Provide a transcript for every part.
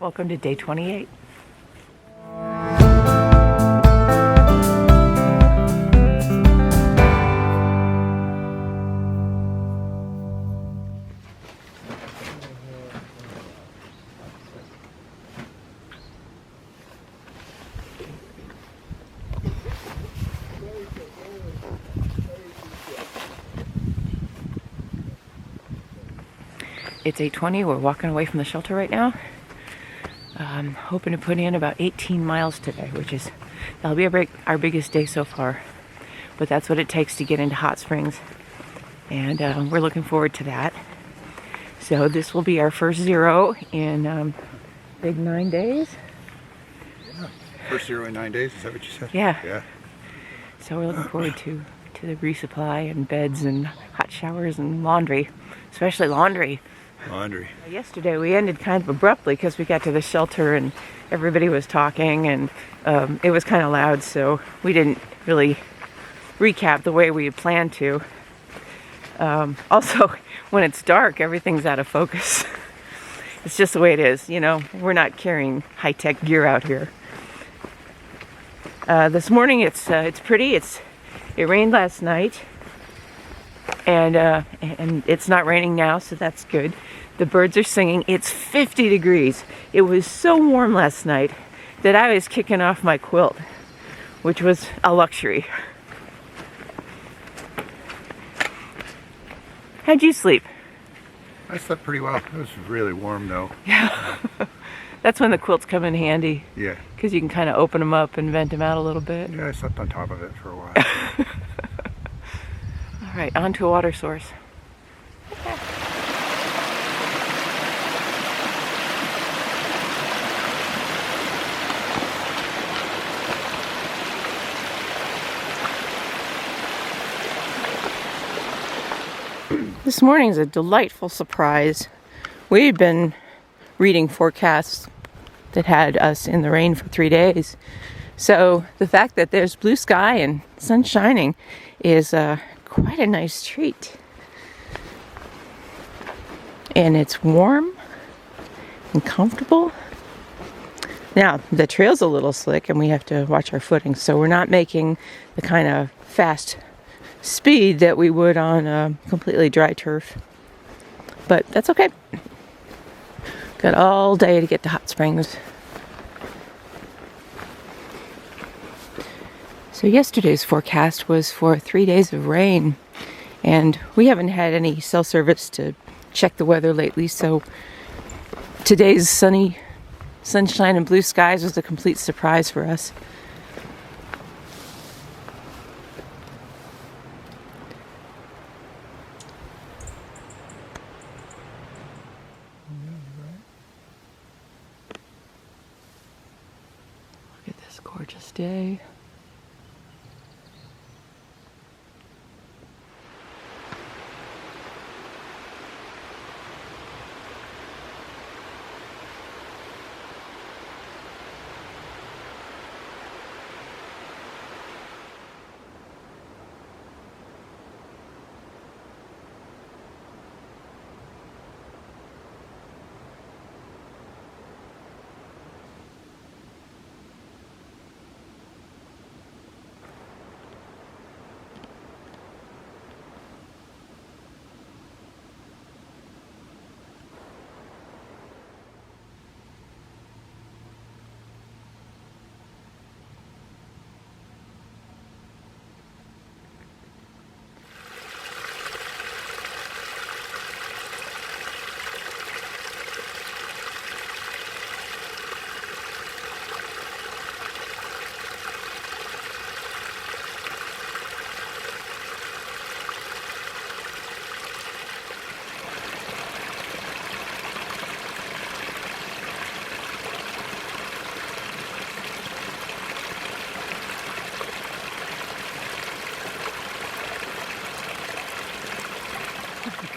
Welcome to day 28. It's 8:20. We're walking away from the shelter right now. Hoping to put in about 18 miles today, that'll be our biggest day so far. But that's what it takes to get into Hot Springs, and we're looking forward to that. So this will be our first zero in big 9 days. Yeah, first zero in 9 days. Is that what you said? Yeah. Yeah. So we're looking forward to the resupply and beds and hot showers and laundry, especially laundry. Laundry. Yesterday we ended kind of abruptly because we got to the shelter and everybody was talking, and it was kind of loud, so we didn't really recap the way we had planned to. Also, when it's dark, everything's out of focus. It's just the way it is, you know. We're not carrying high-tech gear out here. This morning it's pretty. It rained last night, and it's not raining now, so that's good. The birds are singing. It's 50 degrees. It was so warm last night that I was kicking off my quilt, which was a luxury. How'd you sleep? I slept pretty well. It was really warm though. Yeah. That's when the quilts come in handy. Yeah. Because you can kind of open them up and vent them out a little bit. Yeah, I slept on top of it for a while. All right, on to a water source. This morning's a delightful surprise. We'd been reading forecasts that had us in the rain for 3 days. So the fact that there's blue sky and sun shining is quite a nice treat. And it's warm and comfortable. Now, the trail's a little slick and we have to watch our footing, so we're not making the kind of fast speed that we would on completely dry turf. But that's okay. Got all day to get to Hot Springs. So yesterday's forecast was for 3 days of rain, and we haven't had any cell service to check the weather lately, so today's sunshine and blue skies was a complete surprise for us. Look at this gorgeous day.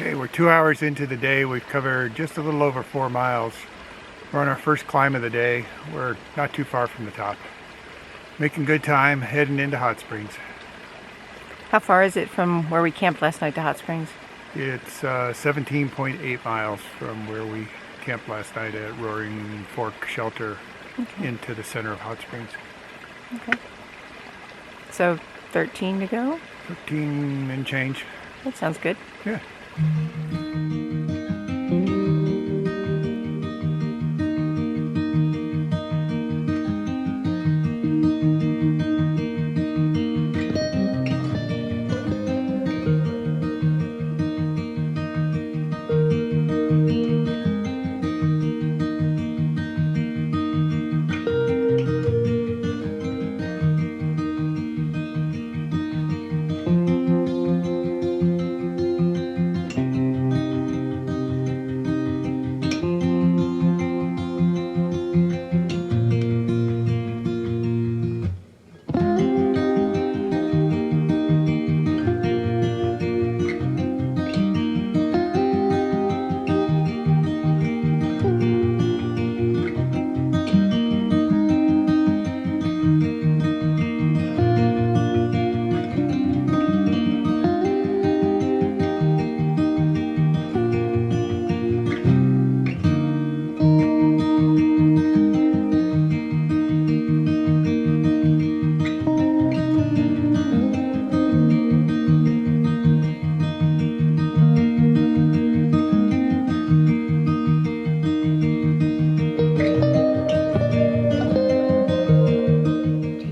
Okay, we're 2 hours into the day. We've covered just a little over 4 miles. We're on our first climb of the day. We're not too far from the top. Making good time, heading into Hot Springs. How far is it from where we camped last night to Hot Springs? It's 17.8 miles from where we camped last night at Roaring Fork Shelter into the center of Hot Springs. Okay. So 13 to go? 13 and change. That sounds good. Yeah.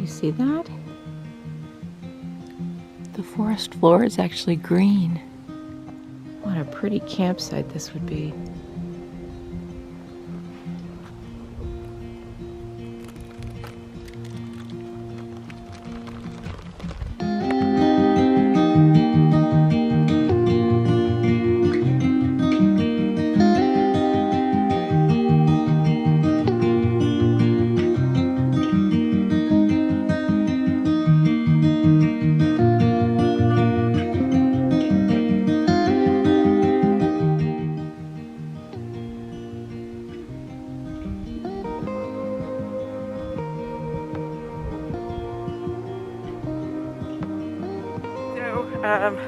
See that? The forest floor is actually green. What a pretty campsite this would be.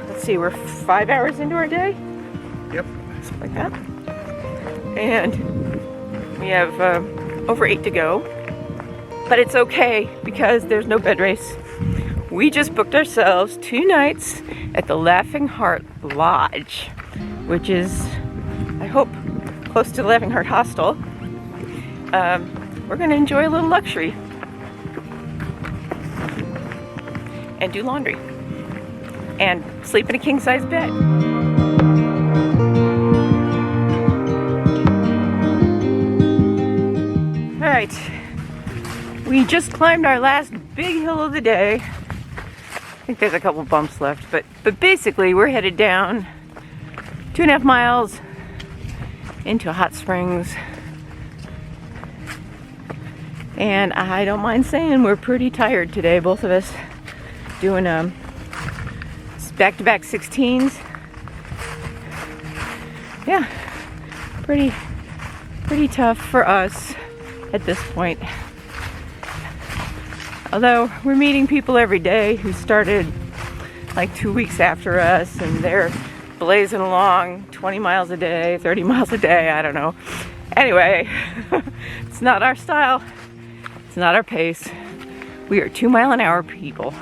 Let's see, we're 5 hours into our day? Yep. Something like that. And we have over 8 to go. But it's okay because there's no bed race. We just booked ourselves 2 nights at the Laughing Heart Lodge, which is, I hope, close to the Laughing Heart Hostel. We're going to enjoy a little luxury and do laundry and sleep in a king-size bed. All right, we just climbed our last big hill of the day. I think there's a couple bumps left, but basically we're headed down 2.5 miles into Hot Springs. And I don't mind saying we're pretty tired today, both of us, doing back-to-back 16s. Yeah, pretty tough for us at this point. Although we're meeting people every day who started like 2 weeks after us, and they're blazing along 20 miles a day, 30 miles a day, I don't know. Anyway, it's not our style. It's not our pace. We are 2-mile-an-hour people.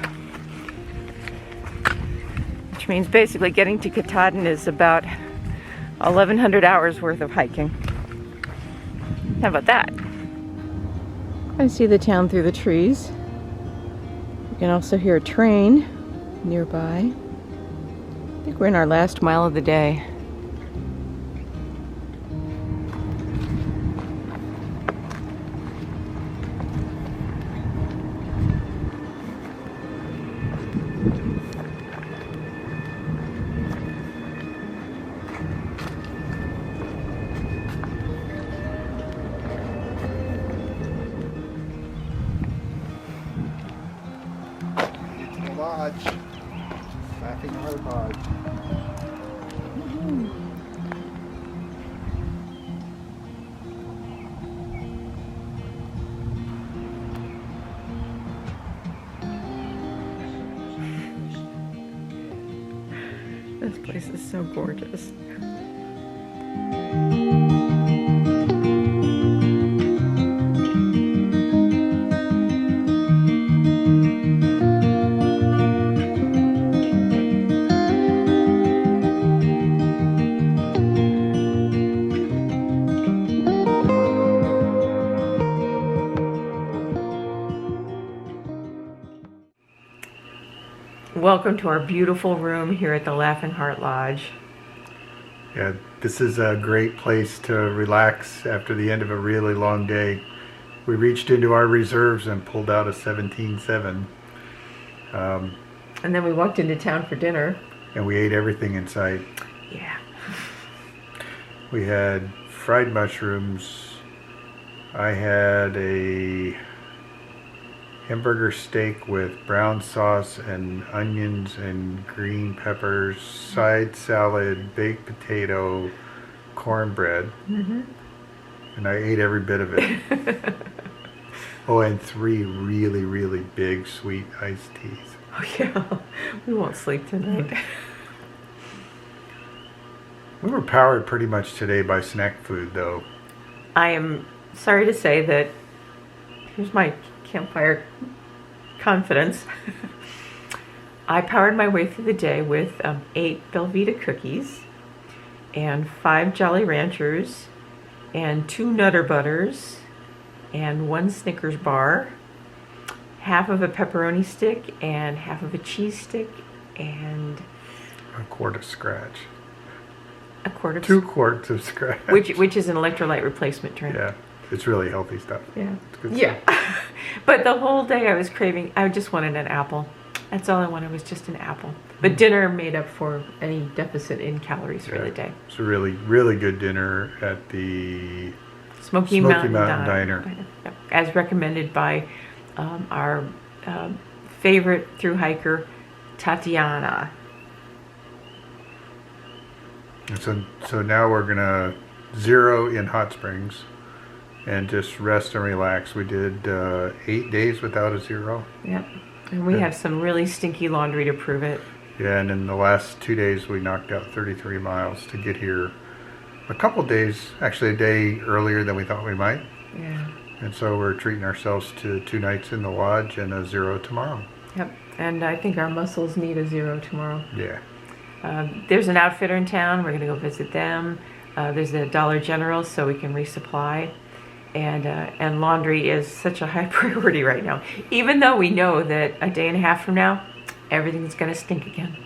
Which means basically getting to Katahdin is about 1,100 hours worth of hiking. How about that? I see the town through the trees. You can also hear a train nearby. I think we're in our last mile of the day. Lodge. Laughing Heart Lodge. This place is so gorgeous. welcome to our beautiful room here at the Laughing Heart Lodge. Yeah, this is a great place to relax after the end of a really long day. We reached into our reserves and pulled out a 17.7. And then we walked into town for dinner. And we ate everything in sight. Yeah. We had fried mushrooms. I had a hamburger steak with brown sauce and onions and green peppers, side salad, baked potato, cornbread. Mm-hmm. And I ate every bit of it. Oh, and 3 really, really big sweet iced teas. Oh yeah, we won't sleep tonight. We were powered pretty much today by snack food, though. I am sorry to say that, here's my campfire confidence. I powered my way through the day with 8 Belvita cookies and 5 Jolly Ranchers and 2 Nutter Butters and 1 Snickers bar, half of a pepperoni stick and half of a cheese stick, and A quart of Scratch. a quart of 2 quarts of Scratch. which is an electrolyte replacement drink. Yeah, it's really healthy stuff. Yeah. It's good Yeah. stuff. But the whole day I was craving, I just wanted an apple. That's all I wanted, was just an apple. But dinner made up for any deficit in calories for the day. It's a really, really good dinner at the Smoky Mountain Mountain Diner. Yep. As recommended by our favorite thru hiker, Tatiana. And so now we're gonna zero in Hot Springs and just rest and relax. We did 8 days without a zero. Yep. And we Yeah. have some really stinky laundry to prove it. Yeah, and in the last 2 days we knocked out 33 miles to get here. A couple days, actually a day earlier than we thought we might. Yeah. And so we're treating ourselves to 2 nights in the lodge and a zero tomorrow. Yep. And I think our muscles need a zero tomorrow. Yeah. There's an outfitter in town. We're going to go visit them. There's a Dollar General, so we can resupply. And laundry is such a high priority right now. Even though we know that a day and a half from now, everything's going to stink again.